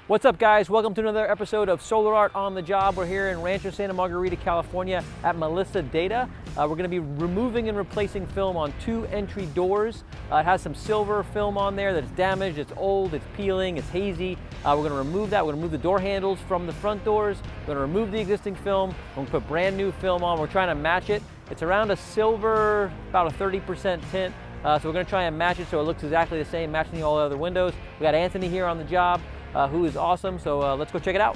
What's up, guys? Welcome to another episode of Solar Art on the Job. We're here in Rancho Santa Margarita, California at Melissa Data. We're going to be removing and replacing film on 2 entry doors. It has some silver film on there that's damaged, it's old, it's peeling, it's hazy. We're going to remove that. We're going to remove the door handles from the front doors. We're going to remove the existing film. We're going to put brand new film on. We're trying to match it. It's around a silver, about a 30% tint. So we're going to try and match it so it looks exactly the same, matching all the other windows. We got Anthony here on the job. Who is awesome, so let's go check it out.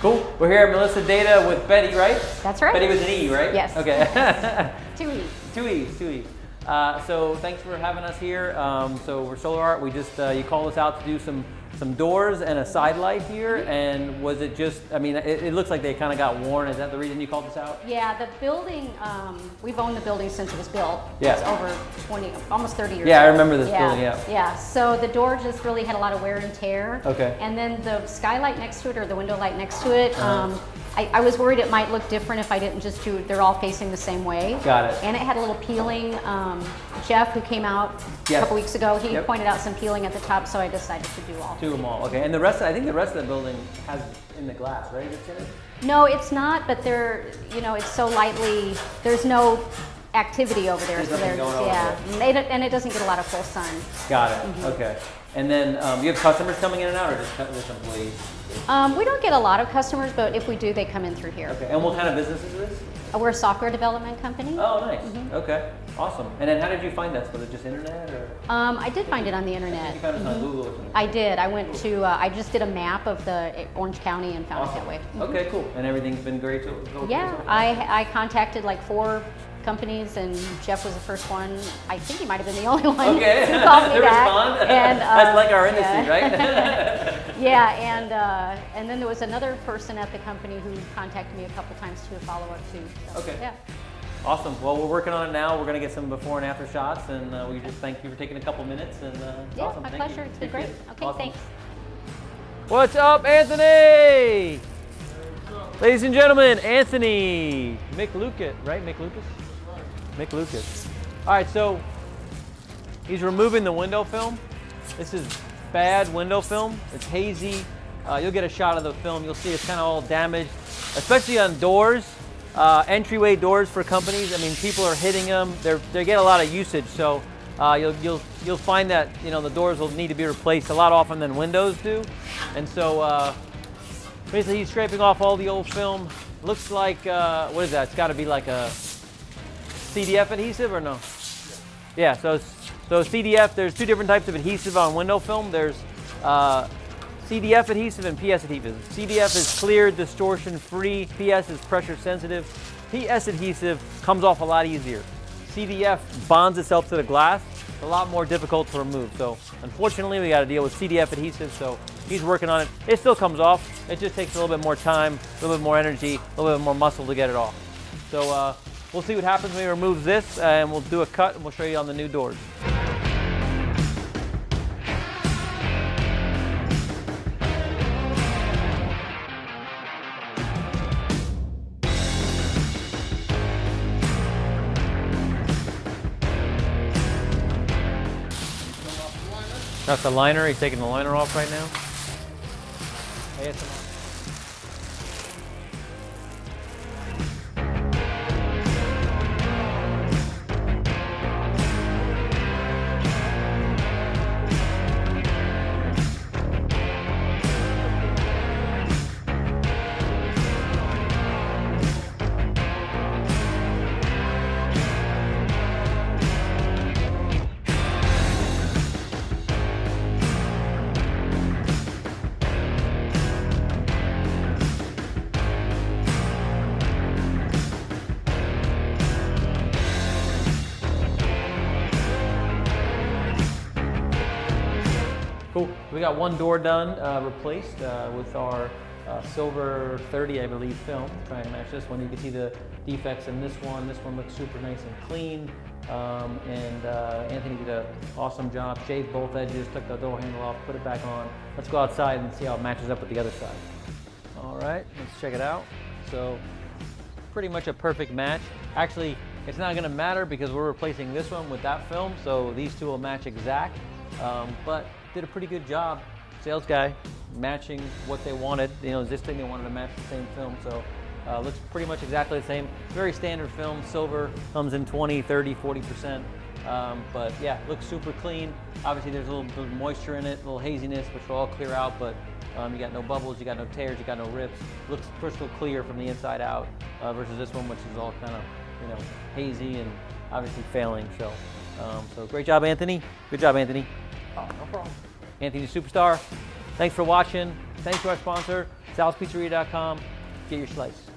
Cool. We're here at Melissa Data with Betty, right? That's right. Betty with an E, right? Yes. Okay. 2 E's. 2 E's, 2 E's. So thanks for having us here. So we're Solar Art. We just, you called us out to do some doors and a side light here, and was it just, I mean, it looks like they kind of got worn. Is that the reason you called us out? Yeah, the building, we've owned the building since it was built. Yeah. It's over 20, almost 30 years Yeah, old. I remember this building, yeah. Yeah, so the door just really had a lot of wear and tear. Okay. And then the skylight next to it, or the window light next to it, I was worried it might look different if I didn't just do, they're all facing the same way. Got it. And it had a little peeling. Jeff, who came out a couple weeks ago, he pointed out some peeling at the top, so I decided to do all. Do them all, okay. And the rest, I think the rest of the building has in the glass, right? It's in it? No, it's not, but they're, you know, it's so lightly, there's no activity over there. There's so nothing there's, going on and it doesn't get a lot of full sun. Got it, okay. And then you have customers coming in and out, or just employees? We don't get a lot of customers, but if we do, they come in through here. Okay, and what kind of business is this? We're a software development company. Oh, nice. Okay, awesome. And then how did you find us? Was it just internet, or? I did find it on the internet. You found us on Google or something? I did. I went to, I just did a map of the Orange County and found it that way. Okay, cool. And everything's been great so far? Yeah, I contacted like 4 companies, and Jeff was the first one. I think he might have been the only one okay. who called me to back. respond? And, that's like our industry, right? Yeah, and then there was another person at the company who contacted me a couple times to follow up too. So, okay. Yeah. Awesome. Well, we're working on it now. We're going to get some before and after shots, and we just thank you for taking a couple minutes. And yeah, awesome. my Thank pleasure. you. It's been great. Okay, awesome. Thanks. What's up, Anthony? Ladies and gentlemen, Anthony McLucas, right? Mick Lucas. All right, so he's removing the window film. This is bad window film. It's hazy. You'll get a shot of the film. You'll see it's kind of all damaged, especially on doors, entryway doors for companies. I mean, people are hitting them. They get a lot of usage, so you'll find that the doors will need to be replaced a lot often than windows do. And so basically, he's scraping off all the old film. Looks like what is that? It's got to be like a CDF adhesive or no? Yeah, so CDF, there's 2 different types of adhesive on window film. There's CDF adhesive and PS adhesive. CDF is clear, distortion free. PS is pressure sensitive. PS adhesive comes off a lot easier. CDF bonds itself to the glass. It's a lot more difficult to remove. So unfortunately, we got to deal with CDF adhesive. So he's working on it. It still comes off. It just takes a little bit more time, a little bit more energy, a little bit more muscle to get it off. So we'll see what happens when he removes this, and we'll do a cut, and we'll show you on the new doors. That's the liner. He's taking the liner off right now. ASMR. Cool. We got 1 door done, replaced with our silver 30, I believe, film. Try and match this one. You can see the defects in this one. This one looks super nice and clean. Anthony did an awesome job. Shaved both edges, took the door handle off, put it back on. Let's go outside and see how it matches up with the other side. All right, let's check it out. So pretty much a perfect match. Actually, it's not gonna matter because we're replacing this one with that film, so these two will match exact. But did a pretty good job, sales guy, matching what they wanted. You know, this thing they wanted to match the same film, so looks pretty much exactly the same. Very standard film, silver, comes in 20, 30, 40%. But yeah, looks super clean. Obviously there's a little bit of moisture in it, a little haziness, which will all clear out, but you got no bubbles, you got no tears, you got no rips. Looks crystal clear from the inside out versus this one, which is all kind of, you know, hazy and obviously failing. So, so great job, Anthony. Good job, Anthony. Oh, no problem. Anthony Superstar. Thanks for watching. Thanks to our sponsor, salspizzeria.com. Get your slice.